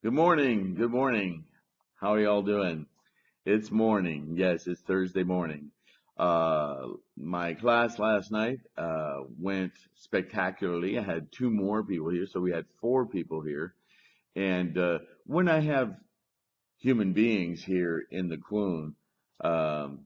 Good morning. Good morning. How are y'all doing? It's morning. Yes, it's Thursday morning. My class last night went spectacularly. I had two more people here, so we had four people here. And when I have human beings here in the Kloon, um,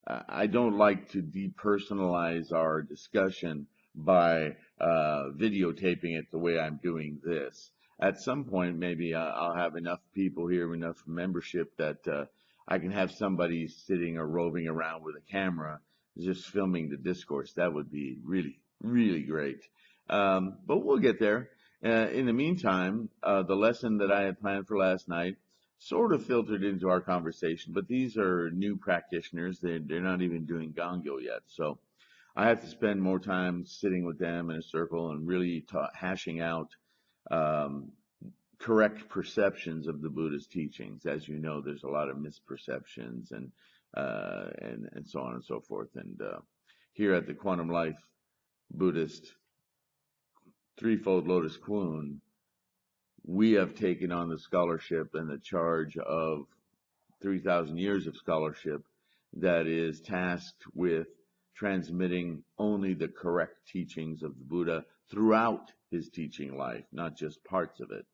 I don't like to depersonalize our discussion by videotaping it the way I'm doing this. At some point, maybe I'll have enough people here, enough membership that I can have somebody sitting or roving around with a camera just filming the discourse. That would be really, really great. But we'll get there. In the meantime, the lesson that I had planned for last night sort of filtered into our conversation, but these are new practitioners. They're not even doing Gongyo yet. So I have to spend more time sitting with them in a circle and really hashing out um, correct perceptions of the Buddhist teachings. As you know, there's a lot of misperceptions and so on and so forth. And here at the Quantum Life Buddhist Threefold Lotus Kloon, we have taken on the scholarship and the charge of 3,000 years of scholarship that is tasked with transmitting only the correct teachings of the Buddha throughout his teaching life, not just parts of it.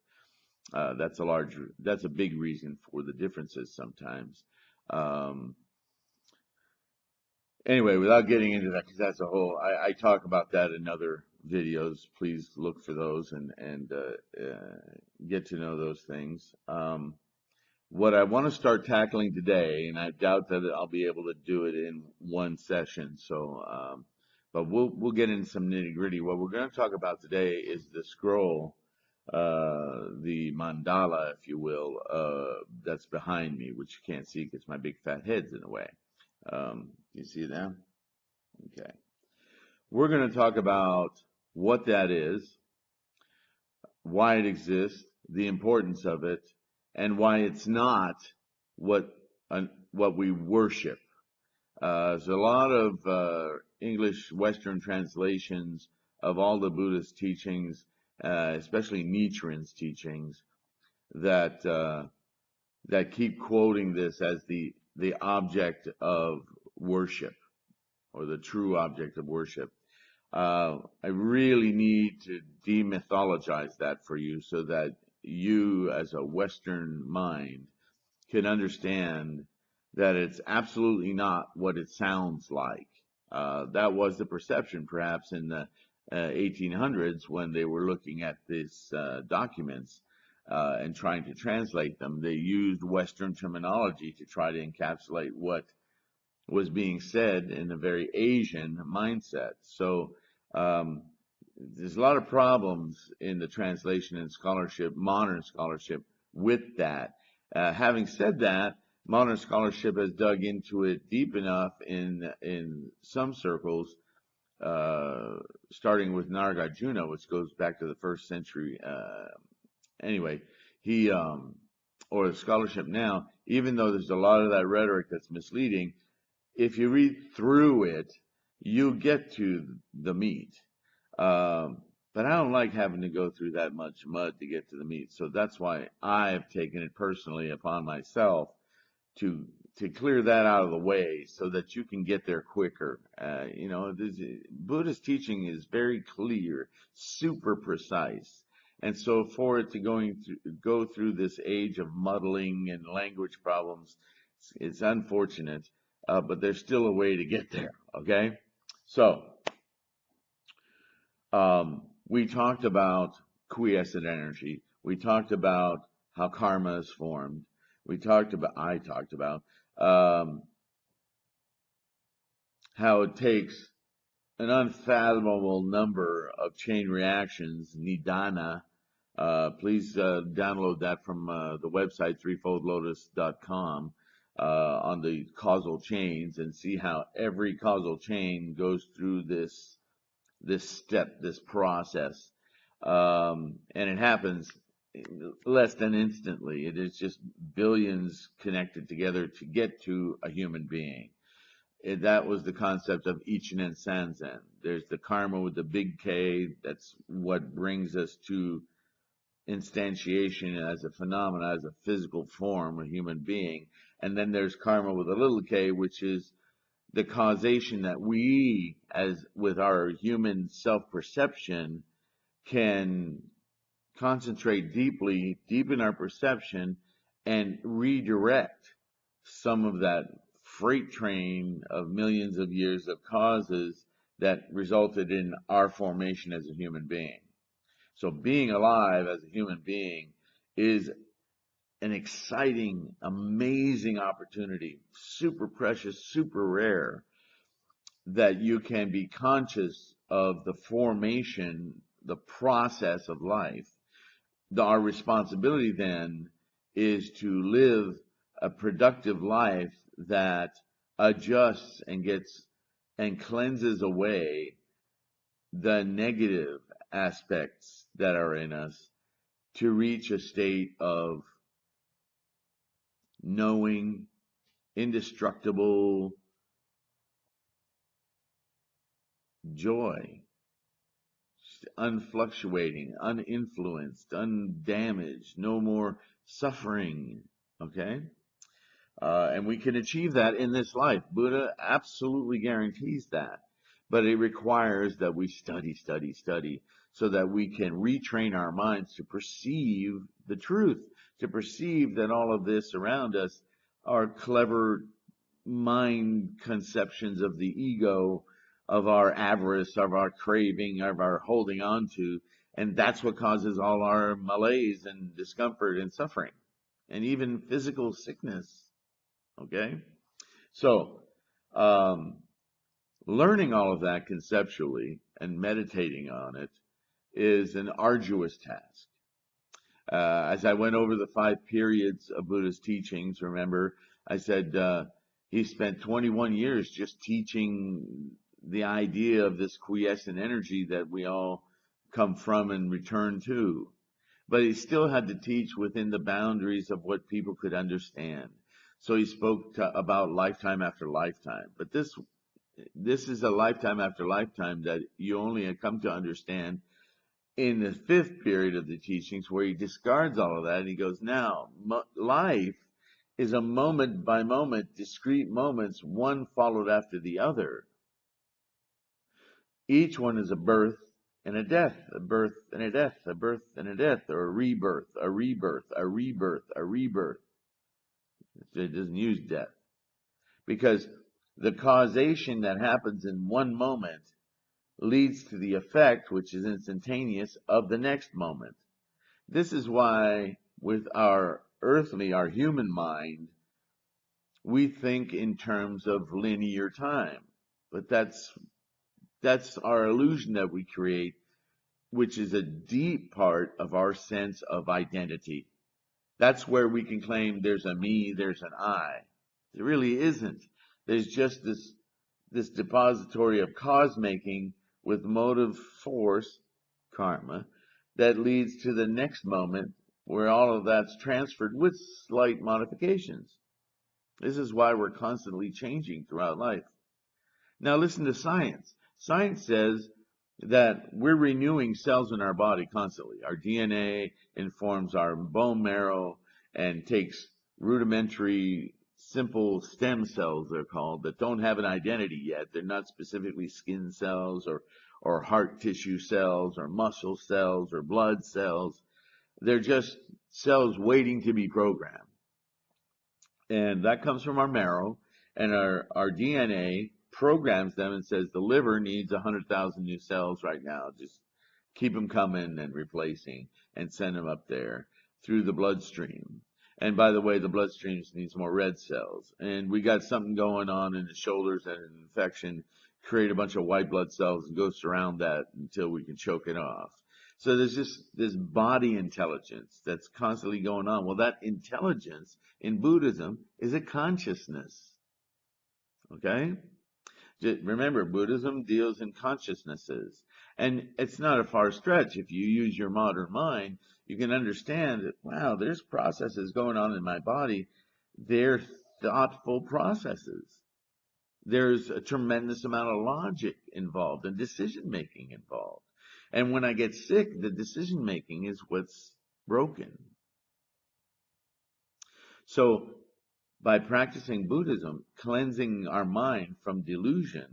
That's a big reason for the differences sometimes. Um, anyway, without getting into that, because that's a whole, I talk about that in other videos. Please look for those and get to know those things. What I want to start tackling today, and I doubt that I'll be able to do it in one session, so but we'll get into some nitty gritty. What we're going to talk about today is the scroll, the mandala, if you will, that's behind me, which you can't see because my big fat head's in the way. You see that? Okay. We're going to talk about what that is, why it exists, the importance of it, and why it's not what we worship. There's a lot of English Western translations of all the Buddhist teachings, especially Nichiren's teachings, that that keep quoting this as the object of worship, or the true object of worship. I really need to demythologize that for you so that you, as a Western mind, can understand that it's absolutely not what it sounds like. That was the perception, perhaps, in the 1800s when they were looking at these documents and trying to translate them. They used Western terminology to try to encapsulate what was being said in a very Asian mindset. So there's a lot of problems in the translation and scholarship, modern scholarship, with that. Having said that, modern scholarship has dug into it deep enough in some circles, starting with Nagarjuna, which goes back to the 1st century. Anyway, he or scholarship now, even though there's a lot of that rhetoric that's misleading, if you read through it, you get to the meat. But I don't like having to go through that much mud to get to the meat. So that's why I've taken it personally upon myself to clear that out of the way so that you can get there quicker. Buddhist teaching is very clear, super precise. And so for it to go through this age of muddling and language problems, it's unfortunate. But there's still a way to get there, okay? So, we talked about quiescent energy. We talked about how karma is formed. I talked about how it takes an unfathomable number of chain reactions, nidana. Please download that from the website, threefoldlotus.com. On the causal chains, and see how every causal chain goes through this step, this process, and it happens less than instantly. It is just billions connected together to get to a human being. That was the concept of Ichinen Sanzen. There's the karma with the big K. That's what brings us to instantiation as a phenomena, as a physical form, a human being. And then there's karma with a little k, which is the causation that we, as with our human self-perception, can concentrate deeply, deepen our perception, and redirect some of that freight train of millions of years of causes that resulted in our formation as a human being. So being alive as a human being is an exciting, amazing opportunity, super precious, super rare, that you can be conscious of the formation, the process of life. Our responsibility then is to live a productive life that adjusts and gets and cleanses away the negative aspects that are in us to reach a state of knowing, indestructible joy, unfluctuating, uninfluenced, undamaged, no more suffering. Okay? And we can achieve that in this life. Buddha absolutely guarantees that. But it requires that we study, study, study, so that we can retrain our minds to perceive the truth, to perceive that all of this around us are clever mind conceptions of the ego, of our avarice, of our craving, of our holding on to. And that's what causes all our malaise and discomfort and suffering, and even physical sickness. Okay? So, learning all of that conceptually and meditating on it is an arduous task. As I went over the 5 periods of Buddha's teachings, remember, I said he spent 21 years just teaching the idea of this quiescent energy that we all come from and return to. But he still had to teach within the boundaries of what people could understand. So he spoke about lifetime after lifetime. But this is a lifetime after lifetime that you only come to understand in the 5th period of the teachings, where he discards all of that and he goes, now, life is a moment by moment, discrete moments, one followed after the other. Each one is a birth and a death, a birth and a death, a birth and a death, or a rebirth, a rebirth, a rebirth, a rebirth. It doesn't use death. Because the causation that happens in one moment leads to the effect, which is instantaneous, of the next moment. This is why with our human mind, we think in terms of linear time. But that's our illusion that we create, which is a deep part of our sense of identity. That's where we can claim there's a me, there's an I. There really isn't. There's just this depository of cause making with motive force, karma, that leads to the next moment where all of that's transferred with slight modifications. This is why we're constantly changing throughout life. Now listen to science. Science says that we're renewing cells in our body constantly. Our DNA informs our bone marrow and takes rudimentary, simple stem cells, they're called, that don't have an identity yet. They're not specifically skin cells or heart tissue cells or muscle cells or blood cells. They're just cells waiting to be programmed. And that comes from our marrow, and our DNA programs them and says the liver needs 100,000 new cells right now. Just keep them coming and replacing and send them up there through the bloodstream. And by the way, the bloodstream needs more red cells. And we got something going on in the shoulders and an infection, create a bunch of white blood cells and go surround that until we can choke it off. So there's just this body intelligence that's constantly going on. Well, that intelligence in Buddhism is a consciousness. Okay? Remember, Buddhism deals in consciousnesses. And it's not a far stretch. If you use your modern mind, you can understand that, wow, there's processes going on in my body. They're thoughtful processes. There's a tremendous amount of logic involved and decision-making involved. And when I get sick, the decision-making is what's broken. So by practicing Buddhism, cleansing our mind from delusion,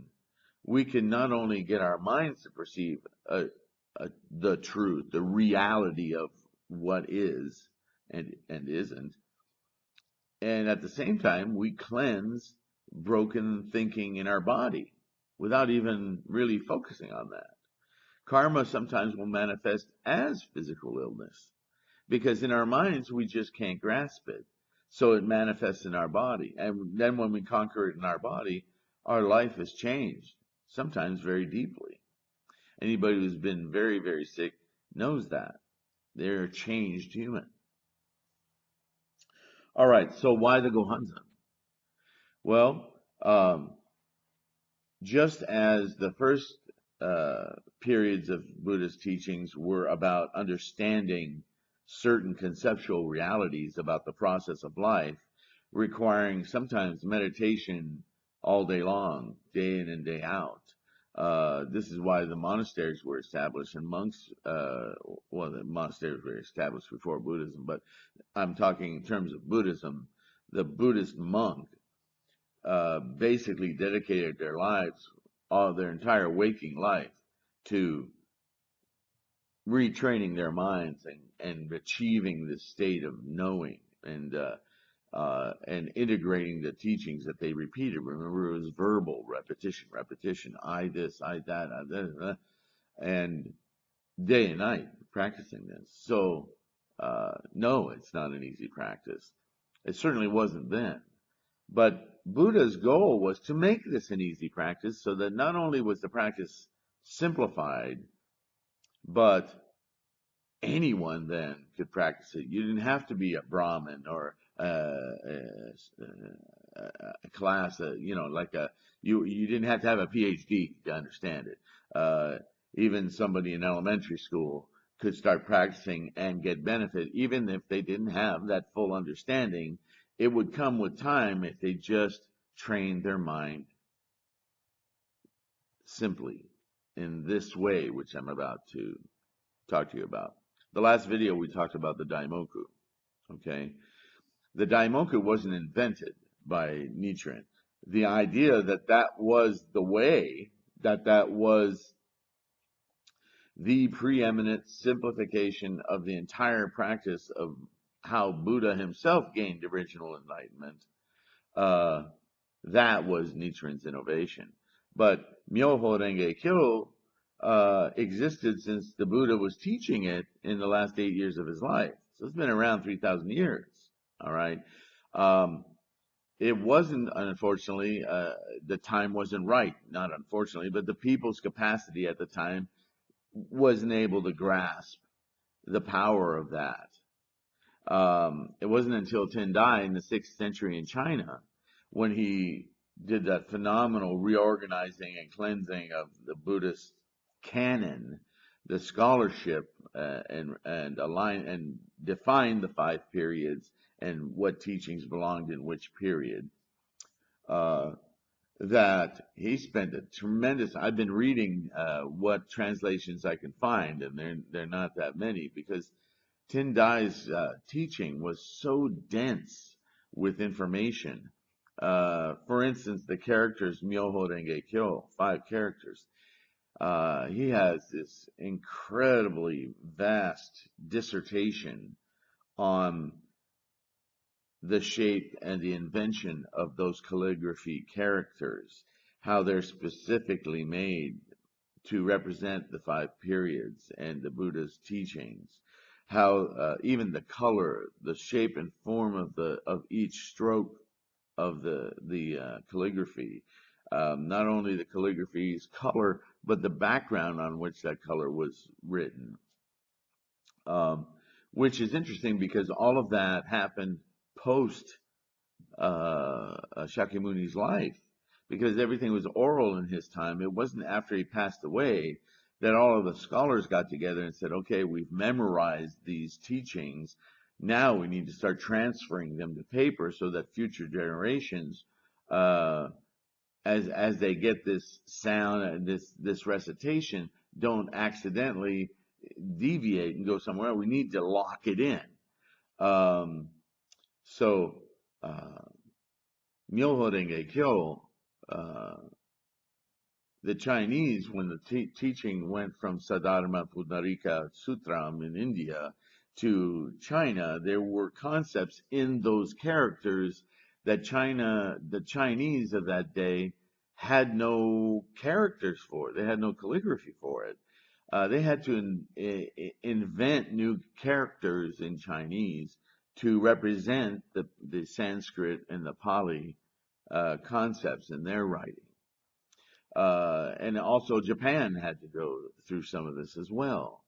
we can not only get our minds to perceive the truth, the reality of what is and isn't, and at the same time, we cleanse broken thinking in our body without even really focusing on that. Karma sometimes will manifest as physical illness because in our minds, we just can't grasp it. So it manifests in our body. And then when we conquer it in our body, our life is changed, sometimes very deeply. Anybody who's been very, very sick knows that. They're a changed human. All right, so why the Gohonzon? Well, just as the first periods of Buddhist teachings were about understanding certain conceptual realities about the process of life, requiring sometimes meditation all day long, day in and day out. This is why the monasteries were established and monks, well, the monasteries were established before Buddhism, but I'm talking in terms of Buddhism. The Buddhist monk basically dedicated their lives, their entire waking life, to retraining their minds and achieving this state of knowing and integrating the teachings that they repeated. Remember, it was verbal repetition. I this, I that, and day and night practicing this. So, no, it's not an easy practice. It certainly wasn't then. But Buddha's goal was to make this an easy practice so that not only was the practice simplified, but anyone then could practice it. You didn't have to be a Brahmin or a class, you didn't have to have a PhD to understand it. Even somebody in elementary school could start practicing and get benefit, even if they didn't have that full understanding. It would come with time if they just trained their mind simply in this way, which I'm about to talk to you about. The last video we talked about the Daimoku, okay? The Daimoku wasn't invented by Nichiren. The idea that that was the way, that was the preeminent simplification of the entire practice of how Buddha himself gained original enlightenment, that was Nichiren's innovation. But Myoho Renge Kyo existed since the Buddha was teaching it in the last 8 years of his life. So it's been around 3,000 years. All right. It wasn't, unfortunately, the time wasn't right. Not unfortunately, but the people's capacity at the time wasn't able to grasp the power of that. It wasn't until Tendai in the 6th century in China when he did that phenomenal reorganizing and cleansing of the Buddhist canon, the scholarship, and align and define the 5 periods and what teachings belonged in which period. That he spent a tremendous. I've been reading what translations I can find, and they're not that many because Tendai's teaching was so dense with information. For instance, the characters Myoho Renge Kyo, 5 characters. He has this incredibly vast dissertation on the shape and the invention of those calligraphy characters, how they're specifically made to represent the 5 periods and the Buddha's teachings, how even the color, the shape and form of each stroke of the calligraphy, not only the calligraphy's color, but the background on which that color was written, which is interesting because all of that happened post Shakyamuni's life, because everything was oral in his time. It wasn't after he passed away that all of the scholars got together and said, okay, we've memorized these teachings. Now we need to start transferring them to paper so that future generations, as they get this sound and this recitation, don't accidentally deviate and go somewhere else. We need to lock it in. Um, so, Myoho Renge Kyo, the Chinese, when the teaching went from Saddharma Pundarika Sutram in India to China, there were concepts in those characters that the Chinese of that day had no characters for. They had no calligraphy for it. They had to invent new characters in Chinese to represent the Sanskrit and the Pali concepts in their writing. And also Japan had to go through some of this as well.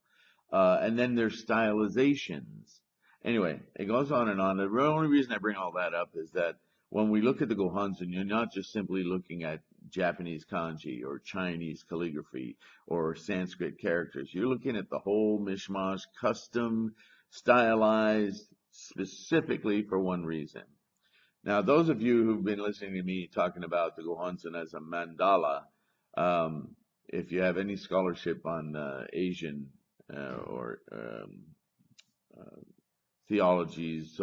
And then there's stylizations. Anyway, it goes on and on. The only reason I bring all that up is that when we look at the Gohonzon, you're not just simply looking at Japanese kanji or Chinese calligraphy or Sanskrit characters. You're looking at the whole mishmash, custom, stylized, specifically for one reason. Now, those of you who've been listening to me talking about the Gohonzon as a mandala, if you have any scholarship on Asian or theologies,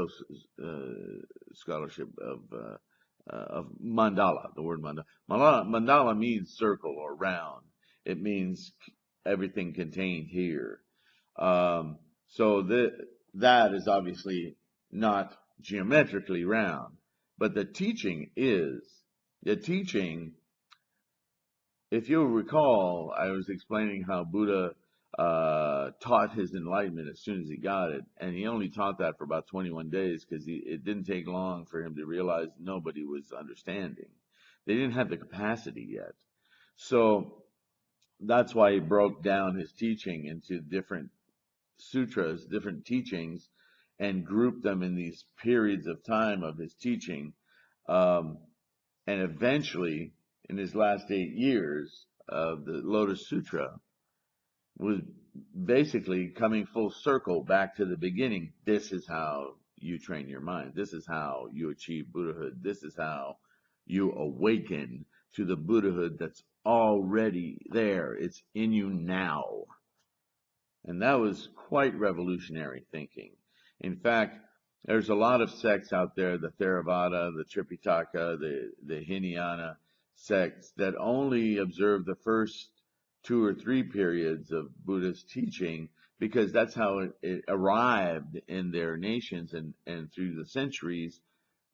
scholarship of mandala, the word mandala. Mandala means circle or round. It means everything contained here. So that is obviously not geometrically round, but the teaching is. The teaching, if you'll recall, I was explaining how Buddha taught his enlightenment as soon as he got it, and he only taught that for about 21 days because it didn't take long for him to realize nobody was understanding. They didn't have the capacity yet. So that's why he broke down his teaching into different sutras, different teachings, and grouped them in these periods of time of his teaching. And eventually, in his last 8 years of the Lotus Sutra, was basically coming full circle back to the beginning. This is how you train your mind. This is how you achieve Buddhahood. This is how you awaken to the Buddhahood that's already there. It's in you now. And that was quite revolutionary thinking. In fact, there's a lot of sects out there, the Theravada, the Tripitaka, the Hinayana sects, that only observe the first 2 or 3 periods of Buddha's teaching because that's how it arrived in their nations and through the centuries.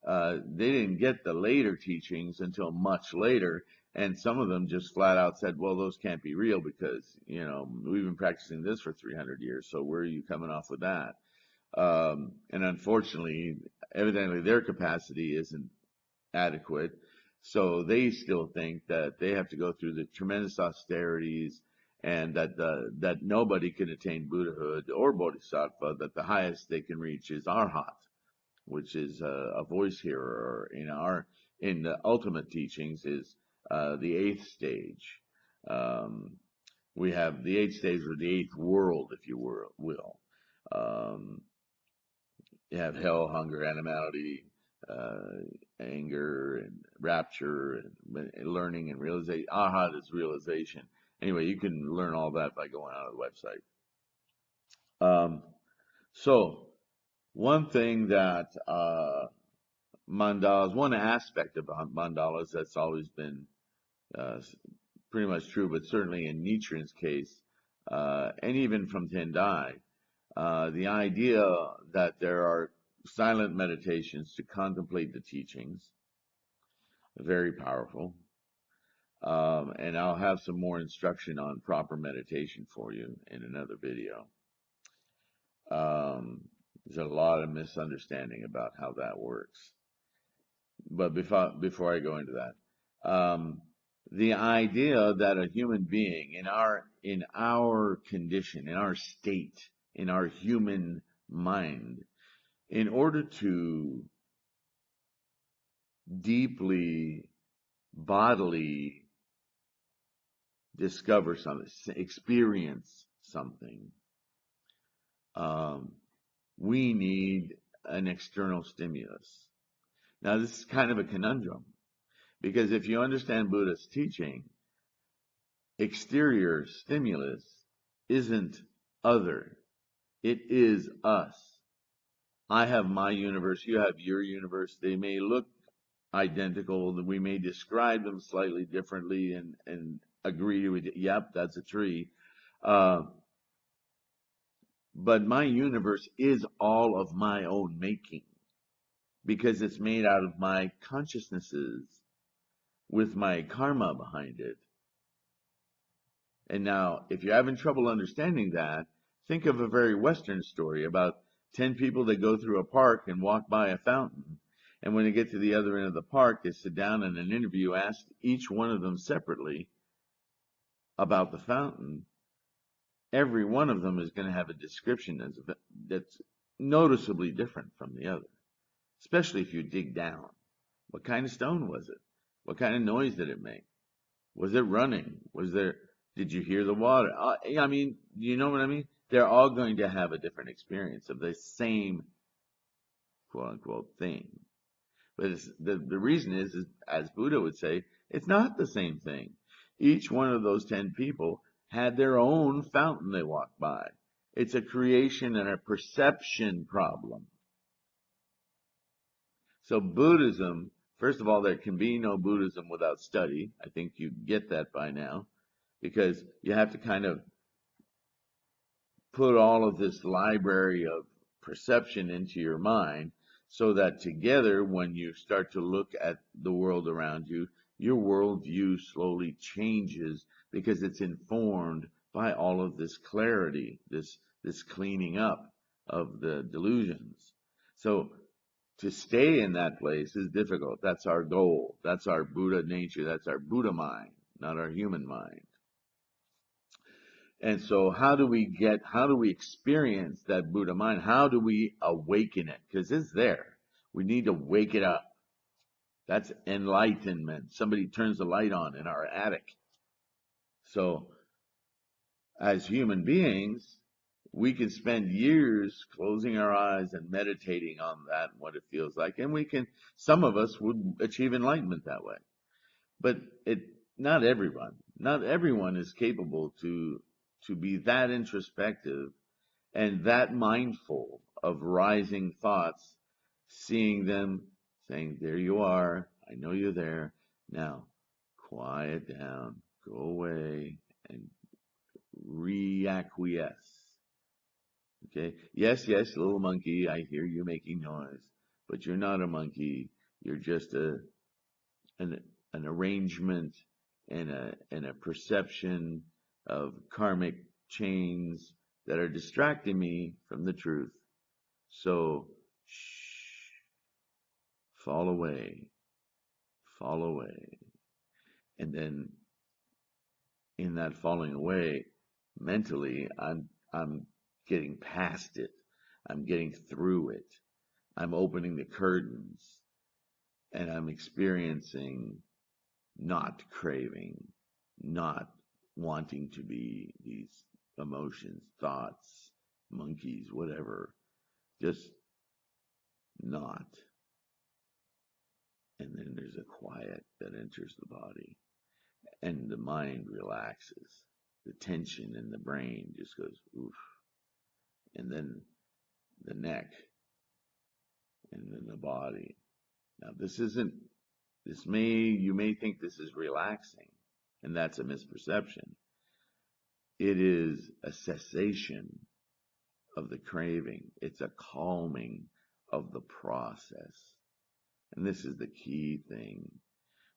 They didn't get the later teachings until much later. And some of them just flat out said, well, those can't be real because, we've been practicing this for 300 years. So where are you coming off with that? And unfortunately, evidently their capacity isn't adequate. So they still think that they have to go through the tremendous austerities and that nobody can attain Buddhahood or Bodhisattva, that the highest they can reach is Arhat, which is a voice hearer. In the ultimate teachings is the 8th stage. We have the 8th stage, or the 8th world, if you will. You have hell, hunger, animality, anger, and rapture, and learning and realization. Arhat is realization. Anyway, you can learn all that by going on the website. So one thing that mandalas, one aspect of mandalas that's always been pretty much true, but certainly in Nichiren's case, and even from Tendai, the idea that there are silent meditations to contemplate the teachings, very powerful. And I'll have some more instruction on proper meditation for you in another video. There's a lot of misunderstanding about how that works. But before I go into that, the idea that a human being in our condition, in our state, in our human mind, in order to deeply bodily discover something, experience something, we need an external stimulus. Now, this is kind of a conundrum, because if you understand Buddha's teaching, exterior stimulus isn't other. It is us. I have my universe, you have your universe. They may look identical, we may describe them slightly differently and agree with, yep, that's a tree. Uh, but my universe is all of my own making because it's made out of my consciousnesses with my karma behind it. And now, if you're having trouble understanding that, think of a very Western story about 10 people that go through a park and walk by a fountain. And when they get to the other end of the park, they sit down in an interview, ask each one of them separately about the fountain. Every one of them is going to have a description that's noticeably different from the other, especially if you dig down. What kind of stone was it? What kind of noise did it make? Was it running? Did you hear the water? I mean, you know what I mean? They're all going to have a different experience of the same quote unquote thing. But the reason is, as Buddha would say, it's not the same thing. Each one of those 10 people had their own fountain they walked by. It's a creation and a perception problem. So Buddhism, first of all, there can be no Buddhism without study. I think you get that by now, because you have to kind of put all of this library of perception into your mind so that together, when you start to look at the world around you, your worldview slowly changes because it's informed by all of this clarity, this cleaning up of the delusions. So to stay in that place is difficult. That's our goal. That's our Buddha nature. That's our Buddha mind, not our human mind. And so how do we experience that Buddha mind? How do we awaken it? Because it's there. We need to wake it up. That's enlightenment. Somebody turns the light on in our attic. So as human beings, we can spend years closing our eyes and meditating on that and what it feels like. And some of us would achieve enlightenment that way. But not everyone is capable to be that introspective and that mindful of rising thoughts, seeing them, saying, there you are, I know you're there, now quiet down, go away, and reacquiesce. Okay? Yes, little monkey, I hear you making noise, but you're not a monkey, you're just an arrangement and a perception of karmic chains that are distracting me from the truth. So, shh, fall away. And then in that falling away, mentally, I'm getting past it. I'm getting through it. I'm opening the curtains and I'm experiencing not craving, not wanting to be these emotions, thoughts, monkeys, whatever, just not. And then there's a quiet that enters the body and the mind relaxes. The tension in the brain just goes oof. And then the neck and then the body. Now you may think this is relaxing, and that's a misperception. It is a cessation of the craving. It's a calming of the process. And this is the key thing.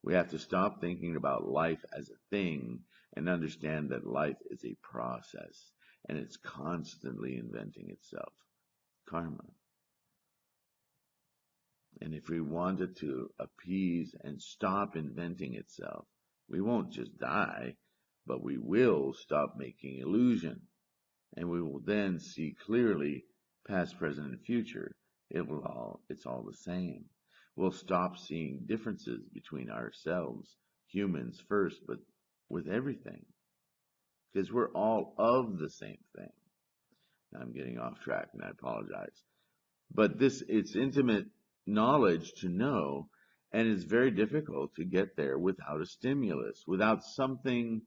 We have to stop thinking about life as a thing and understand that life is a process and it's constantly inventing itself. Karma. And if we wanted to appease and stop inventing itself, we won't just die, but we will stop making illusion. And we will then see clearly past, present, and future. It's all the same. We'll stop seeing differences between ourselves, humans first, but with everything. Because we're all of the same thing. I'm getting off track and I apologize. But it's intimate knowledge to know, and it's very difficult to get there without a stimulus, without something.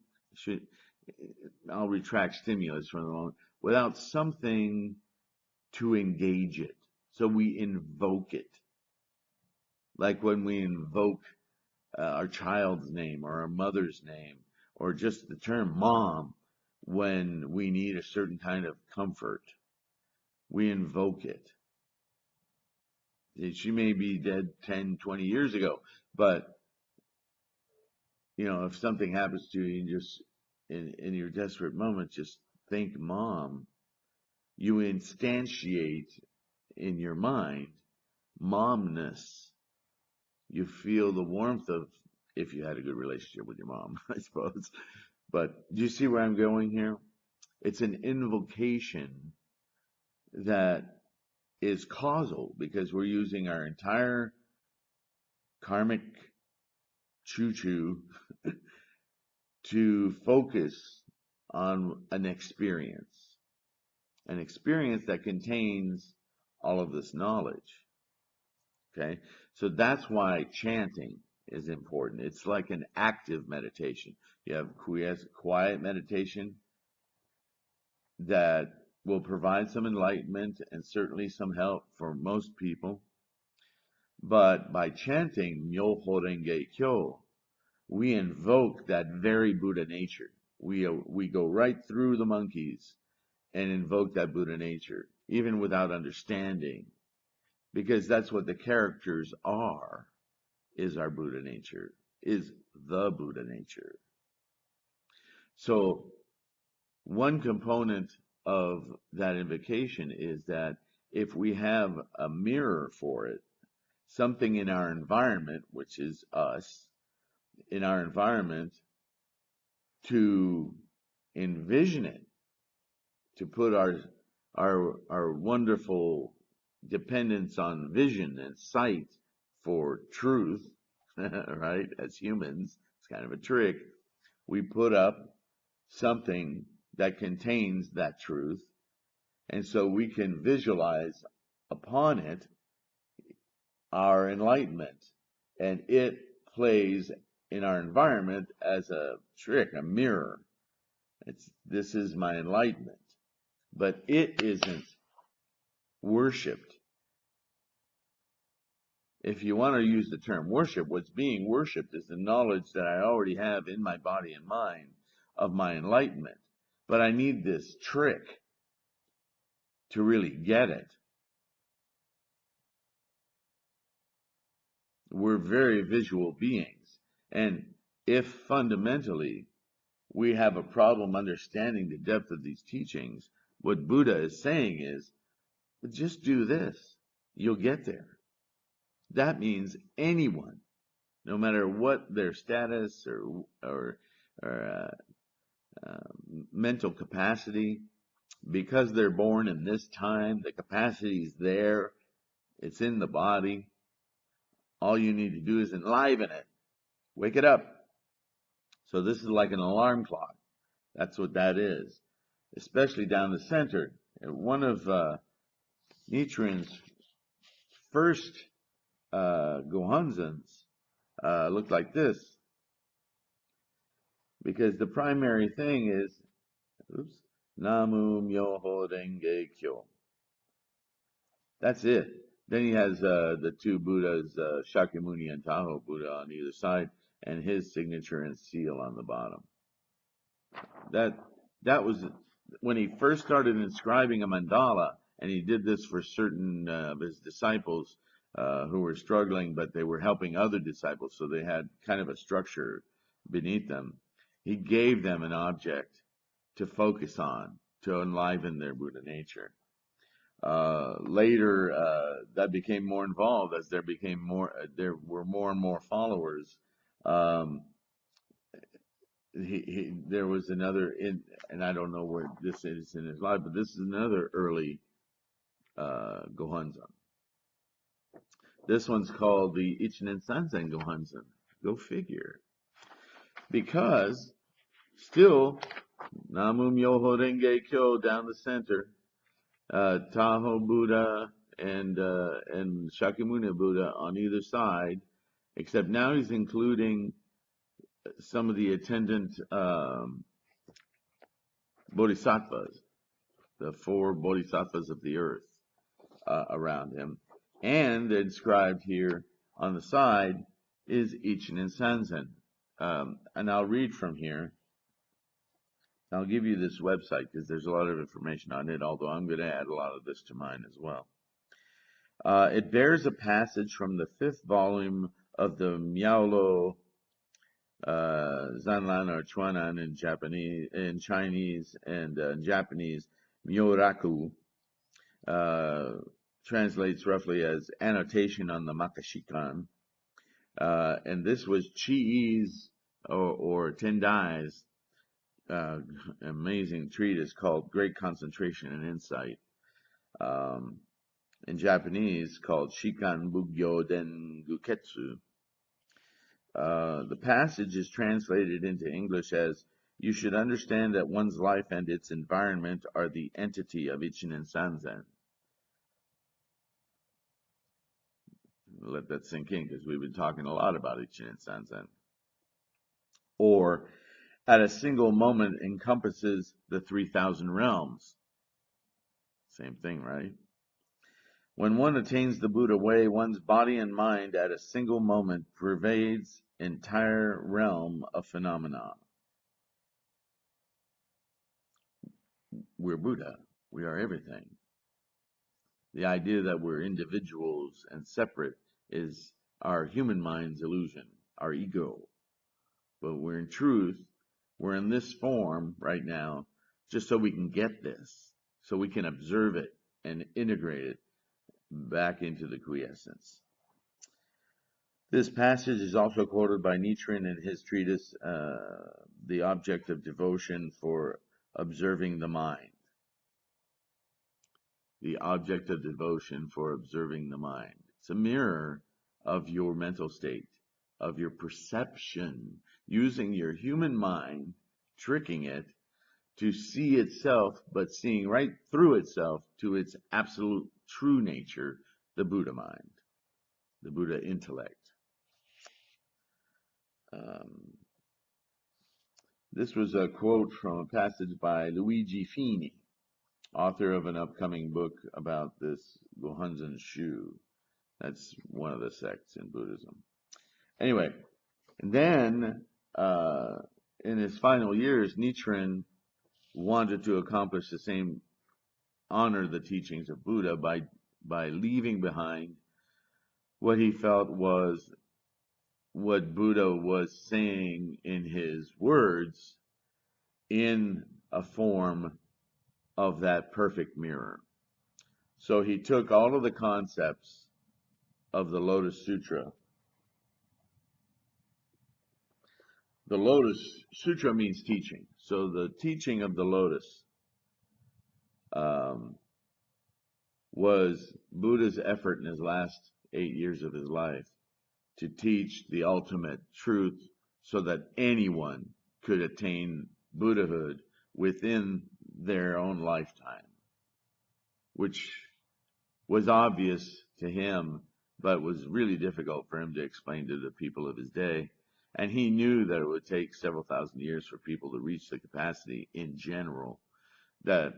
I'll retract stimulus for the moment. without something to engage it. So we invoke it. Like when we invoke our child's name or our mother's name, or just the term mom when we need a certain kind of comfort. We invoke it. She may be dead 10, 20 years ago, but if something happens to you, you just in your desperate moment, just think mom. You instantiate in your mind momness. You feel the warmth of, if you had a good relationship with your mom, I suppose. But do you see where I'm going here? It's an invocation that is causal because we're using our entire karmic choo-choo to focus on an experience that contains all of this knowledge. Okay? So that's why chanting is important. It's like an active meditation. You have quiet meditation that will provide some enlightenment and certainly some help for most people. But by chanting Myoho Renge Kyo, we invoke that very Buddha nature. We go right through the monkeys and invoke that Buddha nature, even without understanding, because that's what the characters are, is our Buddha nature, is the Buddha nature. So one component of that invocation is that if we have a mirror for it, something in our environment, which is us, in our environment, to envision it, to put our wonderful dependence on vision and sight for truth, right? As humans, it's kind of a trick. We put up something that contains that truth, and so we can visualize upon it our enlightenment, and it plays in our environment as a trick, a mirror. This is my enlightenment, but it isn't worshipped. If you want to use the term worship, what's being worshipped is the knowledge that I already have in my body and mind of my enlightenment. But I need this trick to really get it. We're very visual beings. And if fundamentally we have a problem understanding the depth of these teachings, what Buddha is saying is, just do this. You'll get there. That means anyone, no matter what their status or mental capacity, because they're born in this time, the capacity is there. It's in the body. All you need to do is enliven it. Wake it up. So this is like an alarm clock. That's what that is, especially down the center. One of Nichiren's first Gohonzons looked like this, because the primary thing is, Namu Myoho Renge Kyo. That's it. Then he has the two Buddhas, Shakyamuni and Tahoe Buddha on either side, and his signature and seal on the bottom. That was when he first started inscribing a mandala, and he did this for certain of his disciples who were struggling, but they were helping other disciples, so they had kind of a structure beneath them. He gave them an object to focus on, to enliven their Buddha nature. Later, that became more involved as there were more and more followers. There was another, and I don't know where this is in his life, but this is another early Gohonzon. This one's called the Ichinen Sanzen Gohonzon. Go figure. Because still, Namu Myoho Renge Kyo down the center, Tahoe Buddha and Shakyamuni Buddha on either side, except now he's including some of the attendant bodhisattvas. the four bodhisattvas of the earth around him. And inscribed here on the side is Ichinen Sanzen. And I'll read from here. I'll give you this website because there's a lot of information on it, although I'm going to add a lot of this to mine as well. It bears a passage from the 5th volume of the Miaolo Zanlan or Chuanan in Chinese, and Japanese Myoraku translates roughly as annotation on the Makashikan. And this was Chi's or Tendai's amazing treatise called Great Concentration and Insight. In Japanese called Shikan Bugyo Den Guketsu. The passage is translated into English as, "You should understand that one's life and its environment are the entity of Ichinen Sanzen." Let that sink in because we've been talking a lot about Ichinen Sanzen. Or, at a single moment encompasses the 3,000 realms. Same thing, right? When one attains the Buddha way, one's body and mind at a single moment pervades entire realm of phenomena. We're Buddha. We are everything. The idea that we're individuals and separate is our human mind's illusion, our ego. But we're in truth, we're in this form right now just so we can get this, so we can observe it and integrate it back into the quiescence. This passage is also quoted by Nichiren in his treatise, The Object of Devotion for Observing the Mind. The object of devotion for observing the mind. It's a mirror of your mental state, of your perception, using your human mind, tricking it to see itself, but seeing right through itself to its absolute true nature, the Buddha mind, the Buddha intellect. This was a quote from a passage by Luigi Fini, author of an upcoming book about this Gohonzon Shu. That's one of the sects in Buddhism. Anyway, and then in his final years, Nichiren wanted to accomplish the same, honor the teachings of Buddha by leaving behind what he felt was what Buddha was saying in his words in a form of that perfect mirror. So he took all of the concepts of the Lotus Sutra. The Lotus Sutra means teaching. So the teaching of the Lotus was Buddha's effort in his last 8 years of his life to teach the ultimate truth so that anyone could attain Buddhahood within their own lifetime, which was obvious to him, but was really difficult for him to explain to the people of his day. And he knew that it would take several thousand years for people to reach the capacity in general that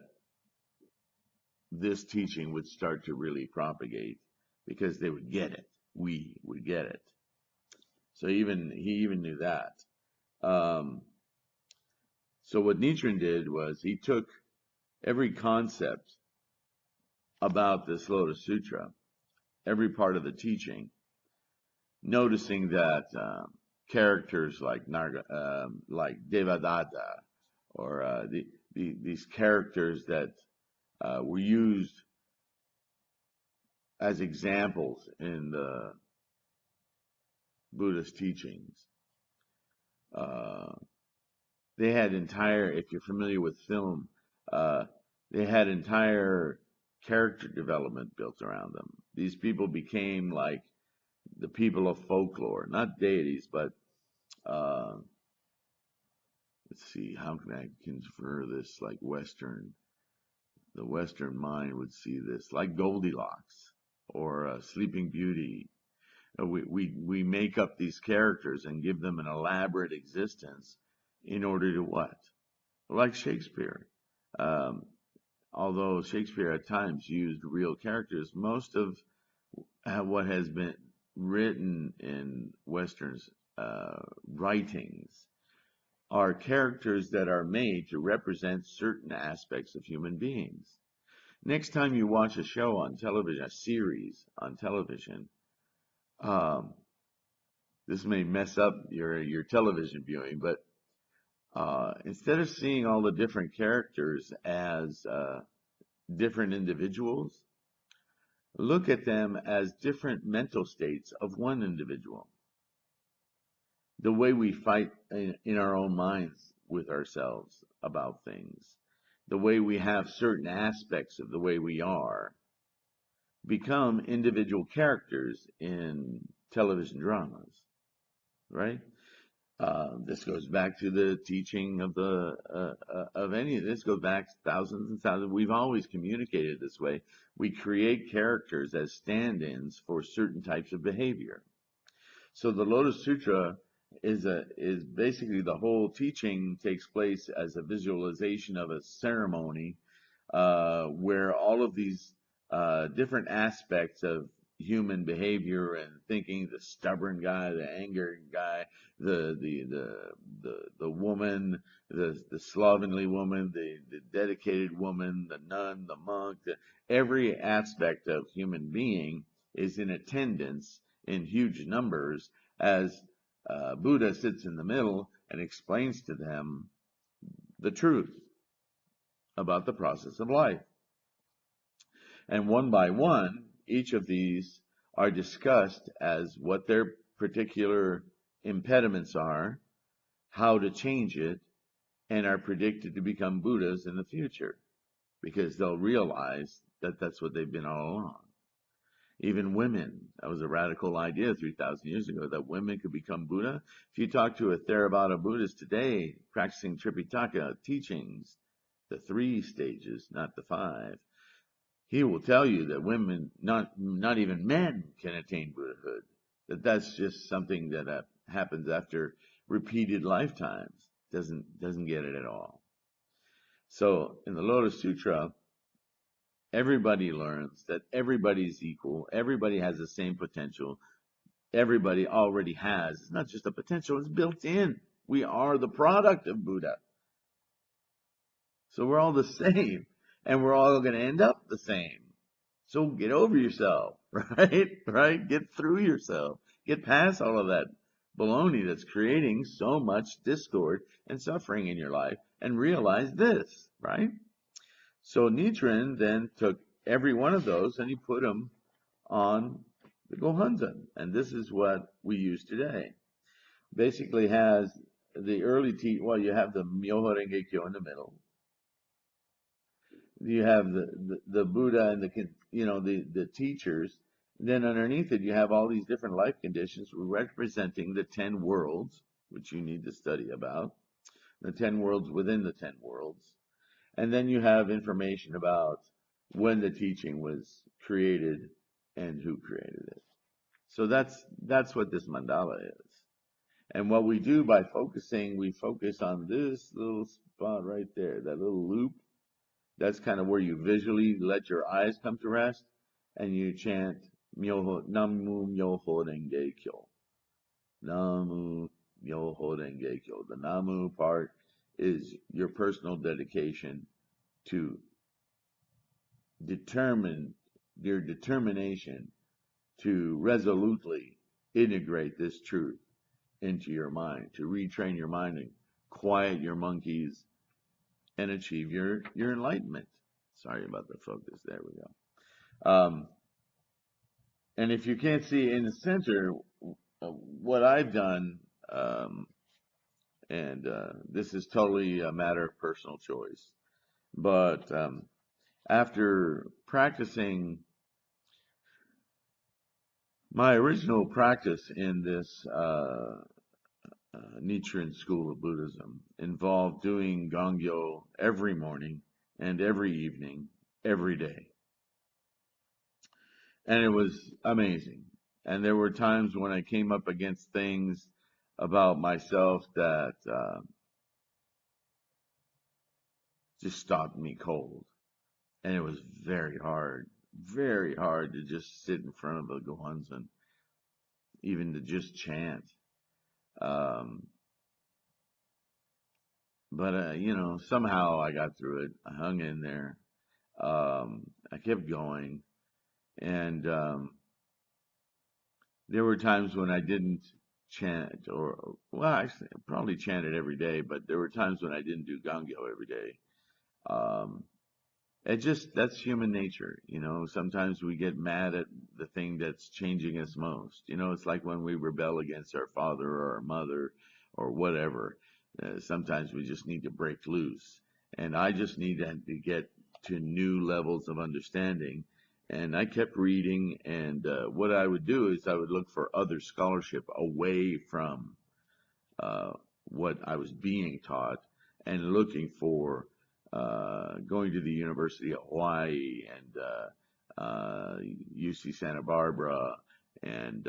this teaching would start to really propagate, because they would get it. We would get it. So he even knew that. So what Nichiren did was he took every concept about this Lotus Sutra, every part of the teaching, noticing that characters like Devadatta, or these characters that were used as examples in the Buddhist teachings. They had entire, if you're familiar with film, they had entire character development built around them. These people became like the people of folklore, not deities, but let's see, how can I confer this like the Western mind would see this, like Goldilocks or Sleeping Beauty. We make up these characters and give them an elaborate existence in order to what? Like Shakespeare. although Shakespeare at times used real characters, most of what has been written in Western writings are characters that are made to represent certain aspects of human beings. Next time you watch a show on television, a series on television, um, this may mess up your television viewing, but instead of seeing all the different characters as different individuals, look at them as different mental states of one individual. The way we fight in our own minds with ourselves about things, the way we have certain aspects of the way we are, become individual characters in television dramas, right? This goes back to the teaching of any of this. Goes back thousands and thousands. We've always communicated this way. We create characters as stand-ins for certain types of behavior. So the Lotus Sutra is basically the whole teaching takes place as a visualization of a ceremony where all of these different aspects of human behavior and thinking, the stubborn guy, the angry guy, the woman, the slovenly woman, the dedicated woman, the nun, the monk, every aspect of human being is in attendance in huge numbers as Buddha sits in the middle and explains to them the truth about the process of life. And one by one, each of these are discussed as what their particular impediments are, how to change it, and are predicted to become Buddhas in the future because they'll realize that that's what they've been all along. Even women, that was a radical idea 3,000 years ago, that women could become Buddha. If you talk to a Theravada Buddhist today, practicing Tripitaka teachings, the 3 stages, not the 5, he will tell you that women, not even men, can attain Buddhahood. That's just something that happens after repeated lifetimes. Doesn't get it at all. So in the Lotus Sutra, everybody learns that everybody's equal. Everybody has the same potential. Everybody already has. It's not just a potential, it's built in. We are the product of Buddha. So we're all the same. And we're all going to end up the same. So get over yourself, right? Right? Get through yourself. Get past all of that baloney that's creating so much discord and suffering in your life and realize this, right? So Nichiren then took every one of those and he put them on the Gohonzon. And this is what we use today. Basically has the early you have the Myoho Renge Kyo in the middle. You have the Buddha and the teachers. Then underneath it, you have all these different life conditions representing the 10 worlds, which you need to study about, the 10 worlds within the 10 worlds. And then you have information about when the teaching was created and who created it. So that's what this mandala is. And what we do by focusing, we focus on this little spot right there, that little loop. That's kind of where you visually let your eyes come to rest, and you chant Namu Myoho Renge Kyo. Namu Myoho Renge Kyo. The Namu part is your personal dedication to your determination to resolutely integrate this truth into your mind, to retrain your mind and quiet your monkeys and achieve your enlightenment. Sorry about the focus. There we go. And if you can't see in the center, what I've done, and this is totally a matter of personal choice, but after practicing my original practice in this Nichiren school of Buddhism involved doing Gongyo every morning and every evening, every day. And it was amazing. And there were times when I came up against things about myself that just stopped me cold. and it was very hard to just sit in front of a Gohonzon, even to just chant. Um, but somehow I got through it. I hung in there. I kept going, and there were times when I didn't chant, or well, I probably chanted every day, but there were times when I didn't do Gangyo every day. Um, that's human nature, Sometimes we get mad at the thing that's changing us most. It's like when we rebel against our father or our mother or whatever. Sometimes we just need to break loose. And I just needed to get to new levels of understanding. And I kept reading, and what I would do is I would look for other scholarship away from uh, what I was being taught, and looking for going to the University of Hawaii and UC Santa Barbara and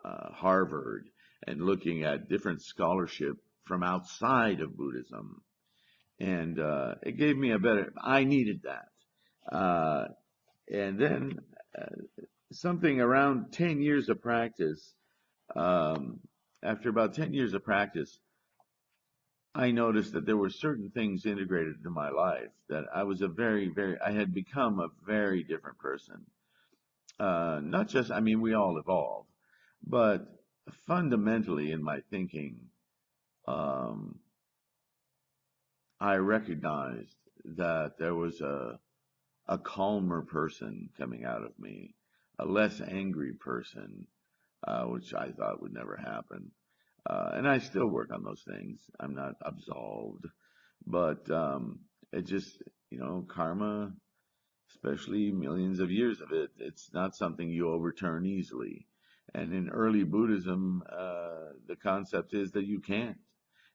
Harvard, and looking at different scholarship from outside of Buddhism. And it gave me I needed that. And then something around 10 years of practice, um, after about 10 years of practice, I noticed that there were certain things integrated into my life that I had become a very different person. Not just, I mean, we all evolve, but fundamentally in my thinking, um, I recognized that there was a calmer person coming out of me, a less angry person, which I thought would never happen. And I still work on those things. I'm not absolved, but it just, karma, especially millions of years of it, it's not something you overturn easily. And in early Buddhism, the concept is that you can't.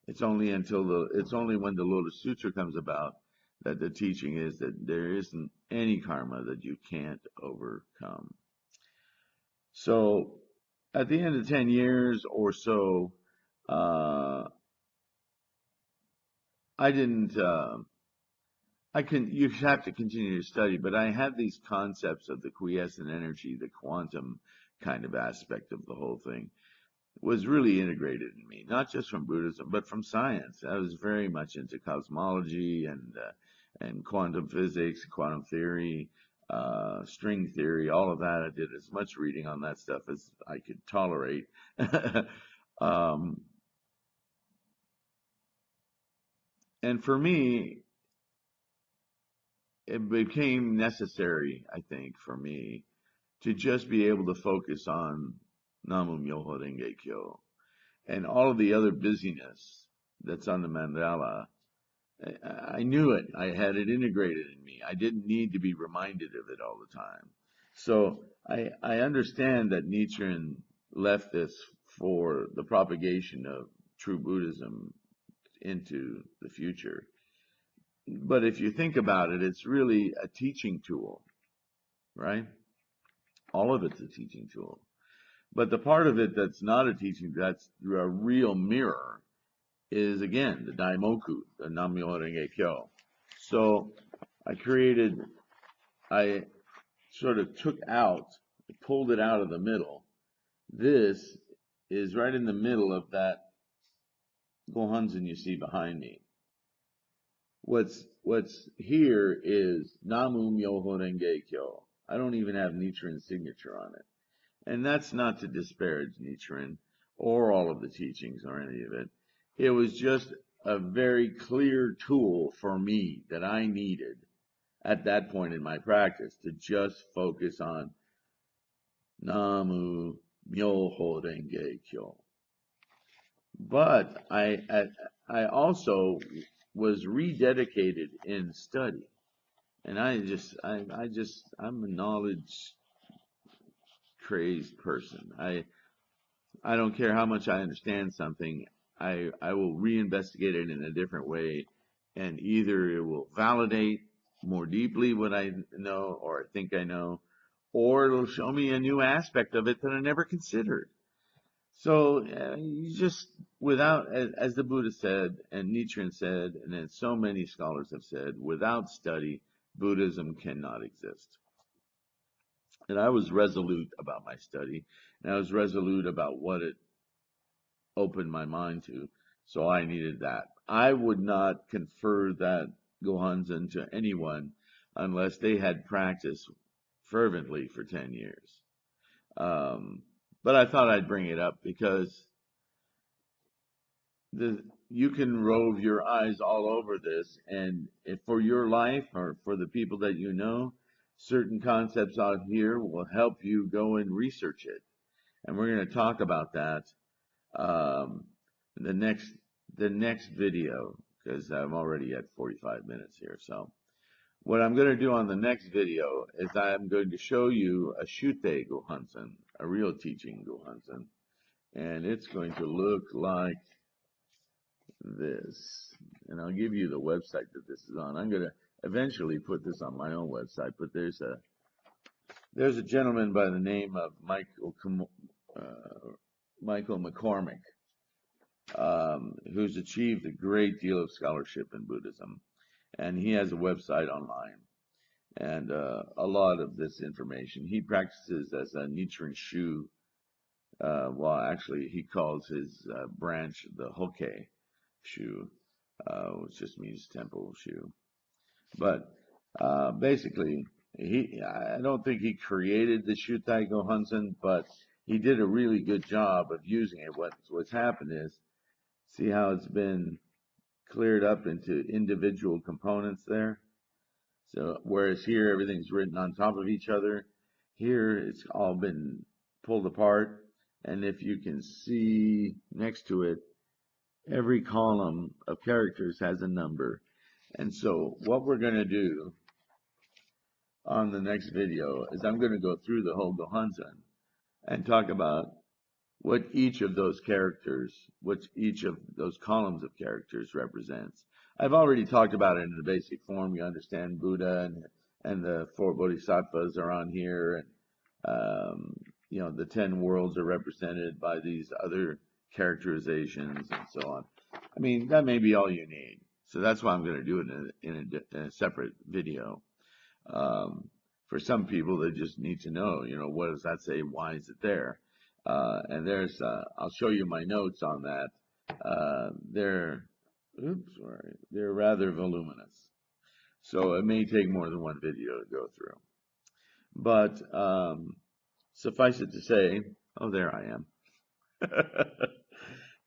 It's only when the Lotus Sutra comes about that the teaching is that there isn't any karma that you can't overcome. So at the end of 10 years or so, uh, I didn't, you have to continue to study, but I had these concepts of the quiescent energy, the quantum kind of aspect of the whole thing was really integrated in me, not just from Buddhism, but from science. I was very much into cosmology and quantum physics, quantum theory, string theory, all of that. I did as much reading on that stuff as I could tolerate. um, and for me, it became necessary, I think, for me to just be able to focus on Namu Myoho Renge Kyo and all of the other busyness that's on the mandala. I knew it. I had it integrated in me. I didn't need to be reminded of it all the time. So I understand that Nichiren left this for the propagation of true Buddhism into the future. But if you think about it, it's really a teaching tool, right? All of it's a teaching tool. But the part of it that's not a teaching, that's a real mirror, is again the Daimoku, the Nam-myoho Renge Kyo. So I sort of pulled it out of the middle. This is right in the middle of that Gohonzon you see behind me. What's here is Namu Myoho Renge Kyo. I don't even have Nichiren's signature on it. And that's not to disparage Nichiren or all of the teachings or any of it. It was just a very clear tool for me that I needed at that point in my practice to just focus on Namu Myoho Renge Kyo. But I also was rededicated in study. And I'm a knowledge crazed person. I don't care how much I understand something, I will reinvestigate it in a different way, and either it will validate more deeply what I know or I think I know, or it'll show me a new aspect of it that I never considered. So you just, as the Buddha said, and Nichiren said, and then so many scholars have said, without study, Buddhism cannot exist. And I was resolute about my study, and I was resolute about what it opened my mind to. So I needed that. I would not confer that Gohonzon to anyone unless they had practiced fervently for 10 years. Um, but I thought I'd bring it up because you can rove your eyes all over this, and if for your life or for the people that you know, certain concepts out here will help you go and research it. And we're going to talk about that um, the next video, because I'm already at 45 minutes here. So what I'm going to do on the next video is I'm going to show you a Shute Gohonzon, a real teaching Gohonzon, and it's going to look like this. And I'll give you the website that this is on. I'm going to eventually put this on my own website, but there's a gentleman by the name of Michael McCormick, who's achieved a great deal of scholarship in Buddhism, and he has a website online and a lot of this information. He practices as a Nichiren Shu. Well, actually, he calls his branch the Hokkei Shu, which just means temple Shu. But basically, I don't think he created the Shutai Gohonzon, but he did a really good job of using it. What's happened is, see how it's been cleared up into individual components there? So whereas here everything's written on top of each other, here it's all been pulled apart. And if you can see next to it, every column of characters has a number. And so what we're going to do on the next video is I'm going to go through the whole Gohonzon and talk about what each of those characters, what each of those columns of characters represents. I've already talked about it in the basic form. You understand Buddha and the four bodhisattvas are on here, and the 10 worlds are represented by these other characterizations and so on. I mean, that may be all you need. So that's why I'm going to do it in a separate video. For some people, they just need to know, what does that say? Why is it there? And I'll show you my notes on that. They're rather voluminous. So it may take more than one video to go through. But suffice it to say, oh, there I am.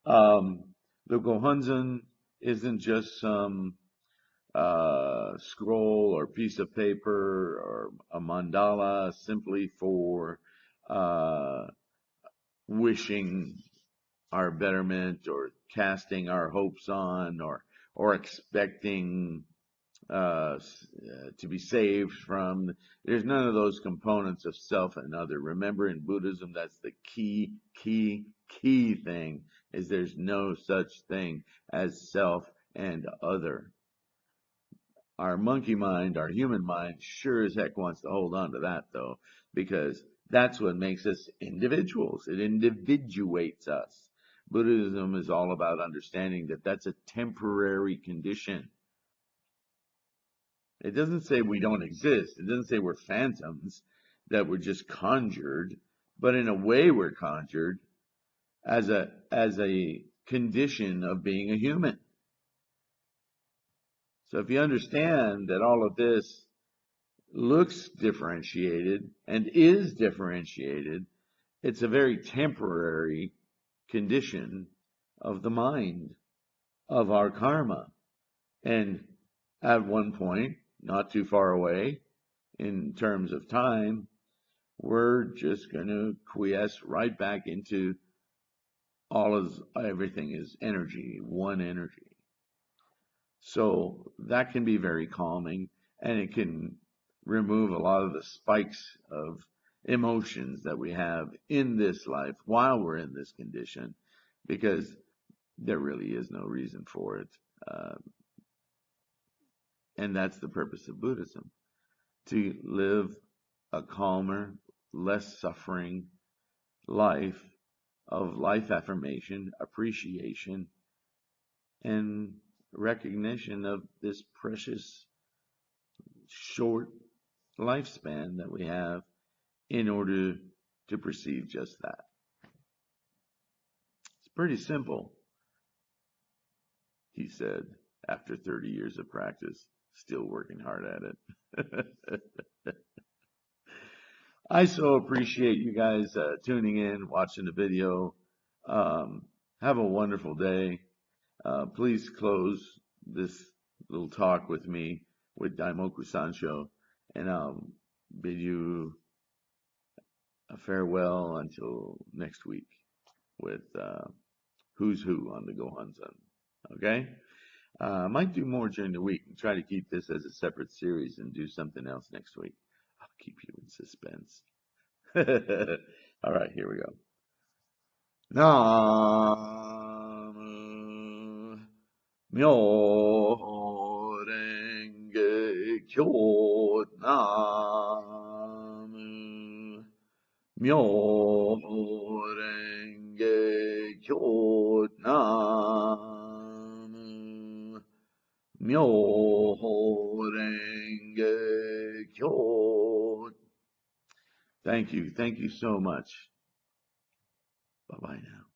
The Gohonzon isn't just some scroll or piece of paper or a mandala simply for wishing our betterment or casting our hopes on or expecting to be saved from. There's none of those components of self and other. Remember, in Buddhism, that's the key thing, is there's no such thing as self and other. Our monkey mind, our human mind, sure as heck wants to hold on to that, though, because that's what makes us individuals. It individuates us. Buddhism is all about understanding that that's a temporary condition. It doesn't say we don't exist. It doesn't say we're phantoms, that we're just conjured, but in a way we're conjured as a condition of being a human. So if you understand that all of this looks differentiated and is differentiated, it's a very temporary condition of the mind, of our karma. And at one point, not too far away in terms of time, we're just going to quiesce right back into everything is energy, one energy. So that can be very calming, and it can remove a lot of the spikes of emotions that we have in this life while we're in this condition, because there really is no reason for it. And that's the purpose of Buddhism, to live a calmer, less suffering life of life affirmation, appreciation, and recognition of this precious short lifespan that we have in order to perceive just that. It's pretty simple, he said, after 30 years of practice, still working hard at it. I so appreciate you guys tuning in, watching the video. Have a wonderful day. Please close this little talk with me with Daimoku Sancho, and I'll bid you a farewell until next week with Who's Who on the Gohonzon. Okay? I might do more during the week and try to keep this as a separate series and do something else next week. I'll keep you in suspense. All right, here we go. Namu Myo Renge Kyo. Namu Myo Renge Kyo. Namu Myo Renge Kyo. Thank you so much. Bye-bye now.